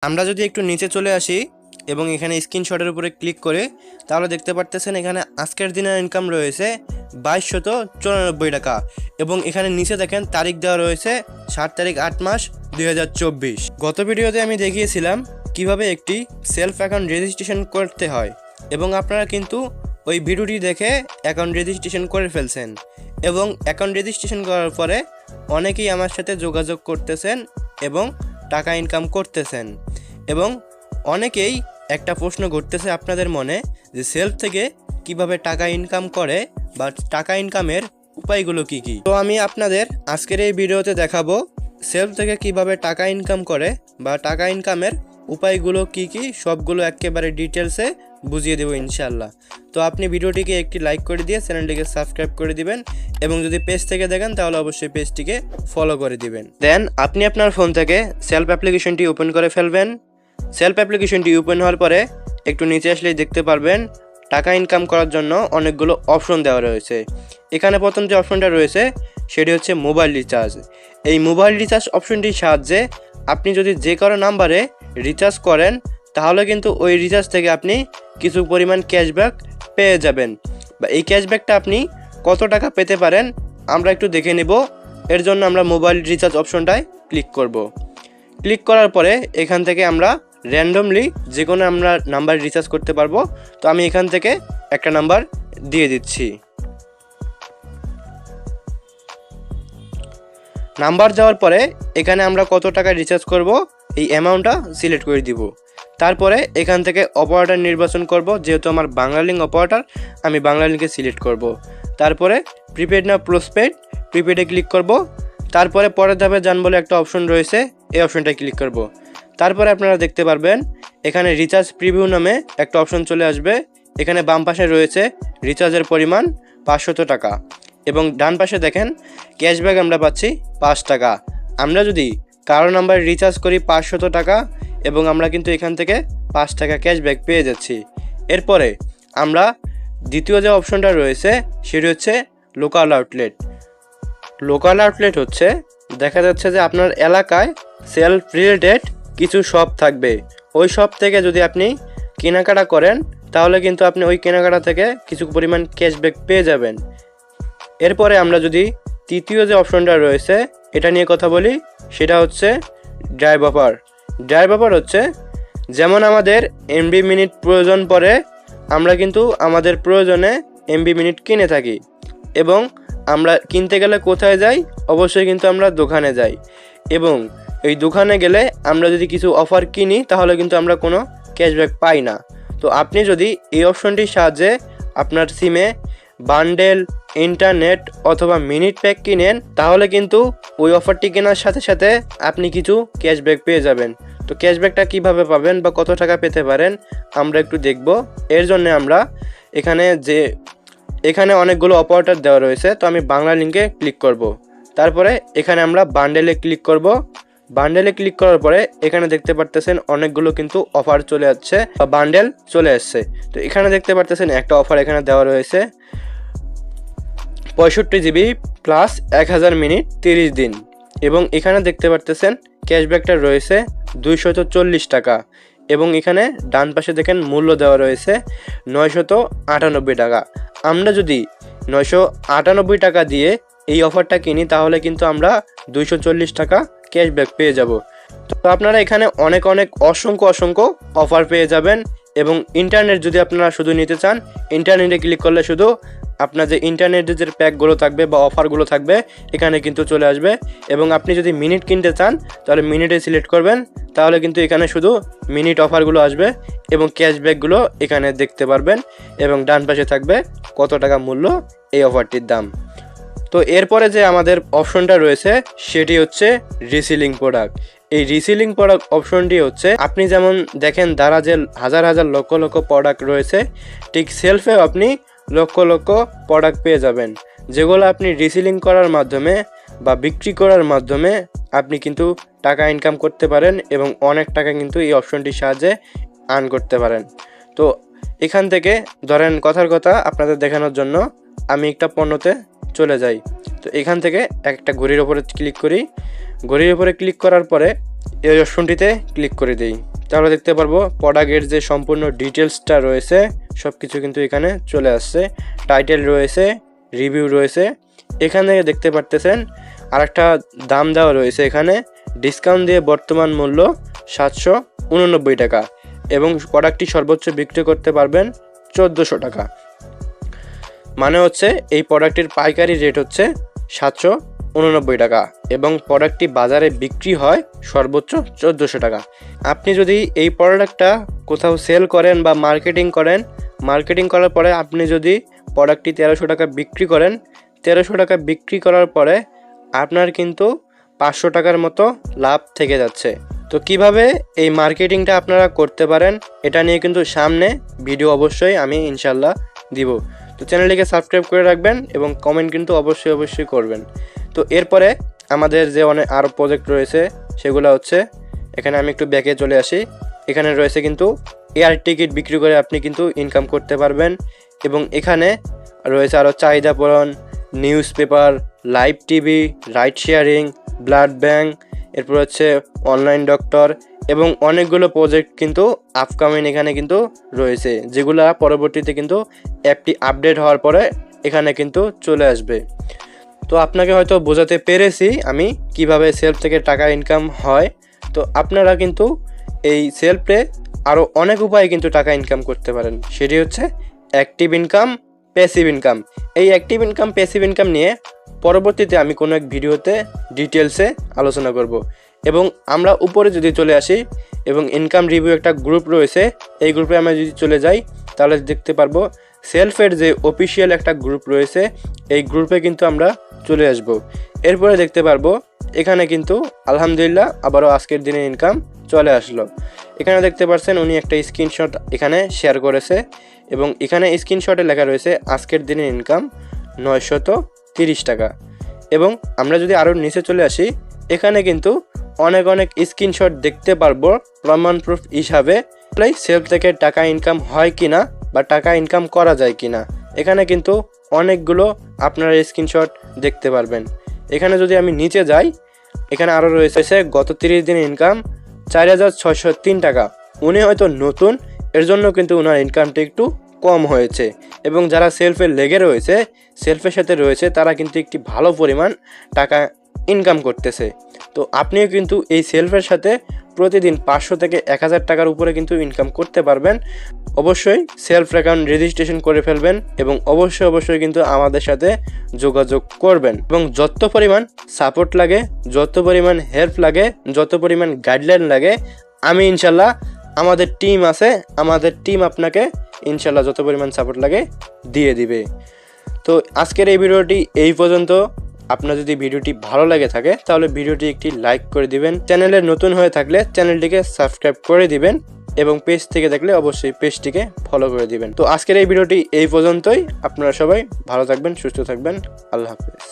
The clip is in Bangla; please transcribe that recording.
আমরা যদি একটু নিচে চলে আসি এবং এখানে স্ক্রিনশটের উপরে ক্লিক করে তাহলে দেখতে পারতেছেন এখানে আজকের দিনের ইনকাম রয়েছে 2294 টাকা এবং এখানে নিচে দেখেন তারিখ দেওয়া রয়েছে 7 তারিখ 8 মাস 2024। গত ভিডিওতে আমি দেখিয়েছিলাম কিভাবে একটি সেলফ অ্যাকাউন্ট রেজিস্ট্রেশন করতে হয় এবং আপনারা কিন্তু ওই ভিডিওটি দেখে অ্যাকাউন্ট রেজিস্ট্রেশন করে ফেলছেন এবং অ্যাকাউন্ট রেজিস্ট্রেশন করার পরে অনেকেই আমার সাথে যোগাযোগ করতেছেন এবং টাকা ইনকাম করতেছেন এবং অনেকেই একটা প্রশ্ন ঘটতেছে আপনাদের মনে যে সেলফ থেকে কিভাবে টাকা ইনকাম করে বা টাকা ইনকামের উপায়গুলো কি কি। তো আমি আপনাদের আজকের এই ভিডিওতে দেখাবো সেলফ থেকে কিভাবে টাকা ইনকাম করে বা টাকা ইনকামের উপায়গুলো কি কি সবগুলো একেবারে ডিটেলসে বুঝিয়ে দেবো ইনশাআল্লাহ। তো আপনি ভিডিওটিকে একটি লাইক করে দিয়ে চ্যানেলটিকে সাবস্ক্রাইব করে দিবেন এবং যদি পেজ থেকে দেখেন তাহলে অবশ্যই পেজটিকে ফলো করে দিবেন। দেন আপনি আপনার ফোন থেকে সেলফ অ্যাপ্লিকেশনটি ওপেন করে ফেলবেন। সেলফ অ্যাপ্লিকেশনটি ওপেন হওয়ার পরে একটু নিচে আসলেই দেখতে পারবেন টাকা ইনকাম করার জন্য অনেকগুলো অপশন দেওয়া রয়েছে। এখানে প্রথম যে অপশনটা রয়েছে সেটি হচ্ছে মোবাইল রিচার্জ। এই মোবাইল রিচার্জ অপশনটির সাহায্যে আপনি যদি যে কোনো নাম্বারে রিচার্জ করেন তাহলে কিন্তু ওই রিচার্জ থেকে আপনি কিছু পরিমাণ ক্যাশব্যাক পেয়ে যাবেন বা এই ক্যাশব্যাকটা আপনি কত টাকা পেতে পারেন আমরা একটু দেখে নেব। এর জন্য আমরা মোবাইল রিচার্জ অপশনটায় ক্লিক করব। ক্লিক করার পরে এখান থেকে আমরা র্যান্ডমলি যে কোনো আমরা নাম্বার রিচার্জ করতে পারবো। তো আমি এখান থেকে একটা নাম্বার দিয়ে দিচ্ছি। নাম্বার যাওয়ার পরে এখানে আমরা কত টাকা রিচার্জ করব এই অ্যামাউন্টটা সিলেক্ট করে দিব। তারপরে এখান থেকে অপারেটর নির্বাচন করব, যেহেতু আমার বাংলালিংক অপারেটর আমি বাংলালিংকে সিলেক্ট করব। তারপরে প্রিপেড না পোস্টপেড, প্রিপেডে ক্লিক করব। তারপরে পরের ধাপে যান বলে একটা অপশন রয়েছে, এই অপশনটায় ক্লিক করব। তারপরে আপনারা দেখতে পারবেন এখানে রিচার্জ প্রিভিউ নামে একটা অপশন চলে আসবে। এখানে বাম পাশে রয়েছে রিচার্জের পরিমাণ 500 টাকা এবং ডান পাশে দেখেন ক্যাশব্যাক আমরা পাচ্ছি 5 টাকা। আমরা যদি কারো নাম্বারে রিচার্জ করি 500 টাকা এবং আমরা কিন্তু এখান থেকে 5 টাকা ক্যাশব্যাক পেয়ে যাচ্ছি। এরপরে আমরা দ্বিতীয় যে অপশনটা রয়েছে সেটি হচ্ছে লোকাল আউটলেট। লোকাল আউটলেট হচ্ছে দেখা যাচ্ছে যে আপনার এলাকায় সেলফ রিলেটেড কিছু শপ থাকবে, ওই শপ থেকে যদি আপনি কেনাকাটা করেন তাহলে কিন্তু আপনি ওই কেনাকাটা থেকে কিছু পরিমাণ ক্যাশব্যাক পেয়ে যাবেন। এরপরে আমরা যদি তৃতীয় যে অপশনটা রয়েছে এটা নিয়ে কথা বলি, সেটা হচ্ছে ড্রাইভ অফার। ড্রাইভ অফার হচ্ছে যেমন আমাদের এমবি মিনিট প্রয়োজন পড়ে, আমরা কিন্তু আমাদের প্রয়োজনে এমবি মিনিট কিনে থাকি এবং আমরা কিনতে গেলে কোথায় যাই, অবশ্যই কিন্তু আমরা দোকানে যাই এবং এই দোকানে গেলে আমরা যদি কিছু অফার কিনি তাহলে কিন্তু আমরা কোনো ক্যাশব্যাক পাই না। তো আপনি যদি এই অপশনটির সাহায্যে আপনার সিমে বান্ডেল, ইন্টারনেট অথবা মিনিট প্যাক কিনেন তাহলে কিন্তু ওই অফারটি কেনার সাথে সাথে আপনি কিছু ক্যাশব্যাক পেয়ে যাবেন। তো ক্যাশব্যাকটা কিভাবে পাবেন বা কত টাকা পেতে পারেন আমরা একটু দেখব। এর জন্য আমরা এখানে অনেকগুলো অপারেটর দেওয়া রয়েছে, তো আমি বাংলালিংকে ক্লিক করব। তারপরে এখানে আমরা বান্ডেলে ক্লিক করব। বান্ডেলে ক্লিক করার পরে এখানে দেখতে পারতেছেন অনেকগুলো কিন্তু অফার চলে যাচ্ছে বা বান্ডেল চলে আসছে। তো এখানে দেখতে পারতেছেন একটা অফার এখানে দেওয়া রয়েছে 65 জিবি প্লাস 1000 মিনিট 30 দিন এবং এখানে দেখতে পারতেছেন ক্যাশব্যাকটা রয়েছে 240 টাকা এবং এখানে ডান পাশে দেখেন মূল্য দেওয়া রয়েছে 998 টাকা। আমরা যদি 998 টাকা দিয়ে এই অফারটা কিনি তাহলে কিন্তু আমরা 240 টাকা ক্যাশব্যাক পেয়ে যাব। তো আপনারা এখানে অনেক অসংখ্য অফার পেয়ে যাবেন এবং ইন্টারনেট যদি আপনারা শুধু নিতে চান ইন্টারনেটে ক্লিক করলে শুধু আপনার যে ইন্টারনেটের যে প্যাকগুলো থাকবে বা অফারগুলো থাকবে এখানে কিন্তু চলে আসবে এবং আপনি যদি মিনিট কিনতে চান তাহলে মিনিটে সিলেক্ট করবেন, তাহলে কিন্তু এখানে শুধু মিনিট অফারগুলো আসবে এবং ক্যাশব্যাকগুলো এখানে দেখতে পারবেন এবং ডান পাশে থাকবে কত টাকা মূল্য এই অফারটির দাম। তো এরপরে যে আমাদের অপশনটা রয়েছে সেটি হচ্ছে রিসেলিং প্রোডাক্ট। এই রিসেলিং প্রোডাক্ট অপশনটি হচ্ছে আপনি যেমন দেখেন দারাজে হাজার লক্ষ প্রোডাক্ট রয়েছে, ঠিক সেলফেও আপনি লক্ষ প্রোডাক্ট পেয়ে যাবেন, যেগুলো আপনি রিসেলিং করার মাধ্যমে বা বিক্রি করার মাধ্যমে আপনি কিন্তু টাকা ইনকাম করতে পারেন এবং অনেক টাকা কিন্তু এই অপশনটির সাহায্যে আর্ন করতে পারেন। তো এখান থেকে ধরেন কথার কথা আপনাদের দেখানোর জন্য আমি একটা পণ্যতে চলে যাই। তো এখান থেকে একটা ঘড়ির উপরে ক্লিক করি। ঘড়ির উপরে ক্লিক করার পরে এই অপশনটিতে ক্লিক করে দিই, তাহলে দেখতে পারবো প্রোডাক্টের যে সম্পূর্ণ ডিটেলসটা রয়েছে সব কিছু কিন্তু এখানে চলে আসছে। টাইটেল রয়েছে, রিভিউ রয়েছে, এখানে দেখতে পারতেছেন আরেকটা দাম দেওয়া রয়েছে। এখানে ডিসকাউন্ট দিয়ে বর্তমান মূল্য 789 টাকা এবং প্রোডাক্টটি সর্বোচ্চ বিক্রি করতে পারবেন 1400 টাকা। মানে হচ্ছে এই প্রোডাক্টের পাইকারি রেট হচ্ছে 789 টাকা এবং প্রোডাক্টটি বাজারে বিক্রি হয় সর্বোচ্চ 1400 টাকা। আপনি যদি এই প্রোডাক্টটা কোথাও সেল করেন বা মার্কেটিং করার পরে আপনি যদি প্রোডাক্টটি 1300 টাকা বিক্রি করেন, 1300 টাকা বিক্রি করার পরে আপনার কিন্তু 500 টাকার মতো লাভ থেকে যাচ্ছে। তো কিভাবে এই মার্কেটিংটা আপনারা করতে পারেন এটা নিয়ে কিন্তু সামনে ভিডিও অবশ্যই আমি ইনশাল্লাহ দিব। তো চ্যানেলটিকে সাবস্ক্রাইব করে রাখবেন এবং কমেন্ট কিন্তু অবশ্যই করবেন। তো এরপরে আমাদের যে আরও প্রজেক্ট রয়েছে সেগুলো হচ্ছে, এখানে আমি একটু ব্যাকে চলে আসি। এখানে রয়েছে কিন্তু এয়ার টিকিট বিক্রি করে আপনি কিন্তু ইনকাম করতে পারবেন এবং এখানে রয়েছে আরও চাহিদা পূরণ, news paper, live TV, ride sharing, blood bank, এরপর হচ্ছে অনলাইন ডক্টর এবং অনেকগুলো প্রজেক্ট কিন্তু আপকামিং এখানে কিন্তু রয়েছে, যেগুলো পরবর্তীতে কিন্তু অ্যাপটি আপডেট হওয়ার পরে এখানে কিন্তু চলে আসবে। তো আপনাকে হয়তো বোঝাতে পেরেছি আমি কিভাবে সেলফ থেকে টাকা ইনকাম হয়। তো আপনারা কিন্তু এই সেলফে আরও অনেক উপায়ে কিন্তু টাকা ইনকাম করতে পারেন। সেটি হচ্ছে অ্যাক্টিভ ইনকাম, প্যাসিভ ইনকাম। এই অ্যাক্টিভ ইনকাম, প্যাসিভ ইনকাম নিয়ে পরবর্তীতে আমি কোনো এক ভিডিওতে ডিটেলসে আলোচনা করব। এবং আমরা উপরে যদি চলে আসি এবং ইনকাম রিভিউ একটা গ্রুপ রয়েছে, এই গ্রুপে আমরা যদি চলে যাই তাহলে দেখতে পারবো সেলফের যে অফিসিয়াল একটা গ্রুপ রয়েছে, এই গ্রুপে কিন্তু আমরা চলে আসব। এরপরে দেখতে পারবো এখানে কিন্তু আলহামদুলিল্লাহ আবারও আজকের দিনে ইনকাম চলে আসলো। এখানে দেখতে পাচ্ছেন উনি একটা স্ক্রিনশট এখানে শেয়ার করেছে এবং এখানে স্ক্রিনশটে লেখা রয়েছে আজকের দিনে ইনকাম 930 টাকা। এবং আমরা যদি আরও নিচে চলে আসি, এখানে কিন্তু অনেক স্ক্রিনশট দেখতে পারবো প্রমাণ প্রুফ হিসাবে সেলফ থেকে টাকা ইনকাম হয় কিনা বা টাকা ইনকাম করা যায় কিনা। এখানে কিন্তু অনেকগুলো আপনারা স্ক্রিনশট দেখতে পারবেন। এখানে যদি আমি নিচে যাই, এখানে আরও রয়েছে গত 30 দিনে ইনকাম 4603 টাকা। উনি হয়তো নতুন, এর জন্য কিন্তু ওনার ইনকামটা একটু কম হয়েছে এবং যারা সেলফে লেগে রয়েছে, সেলফের সাথে রয়েছে, তারা কিন্তু একটি ভালো পরিমাণ টাকা ইনকাম করতেছে। তো আপনিও কিন্তু এই সেলফের সাথে প্রতিদিন 500 থেকে 1000 টাকার উপরে কিন্তু ইনকাম করতে পারবেন। অবশ্যই সেলফ অ্যাকাউন্ট রেজিস্ট্রেশন করে ফেলবেন এবং অবশ্যই কিন্তু আমাদের সাথে যোগাযোগ করবেন। এবং যত পরিমাণ সাপোর্ট লাগে, যত পরিমাণ হেল্প লাগে, যত পরিমাণ গাইডলাইন লাগে, আমি ইনশাল্লাহ, আমাদের টিম আছে, আমাদের টিম আপনাকে ইনশাল্লাহ যত পরিমাণ সাপোর্ট লাগে দিয়ে দিবে। তো আজকের এই ভিডিওটি এই পর্যন্ত। আপনার যদি ভিডিওটি ভালো লাগে থাকে তাহলে ভিডিওটি একটি লাইক করে দিবেন। চ্যানেলে নতুন হয়ে থাকলে চ্যানেলটিকে সাবস্ক্রাইব করে দিবেন এবং পেজ থেকে দেখলে অবশ্যই পেজটিকে ফলো করে দিবেন। তো আজকের এই ভিডিওটি এই পর্যন্তই। আপনারা সবাই ভালো থাকবেন, সুস্থ থাকবেন। আল্লাহ হাফেজ।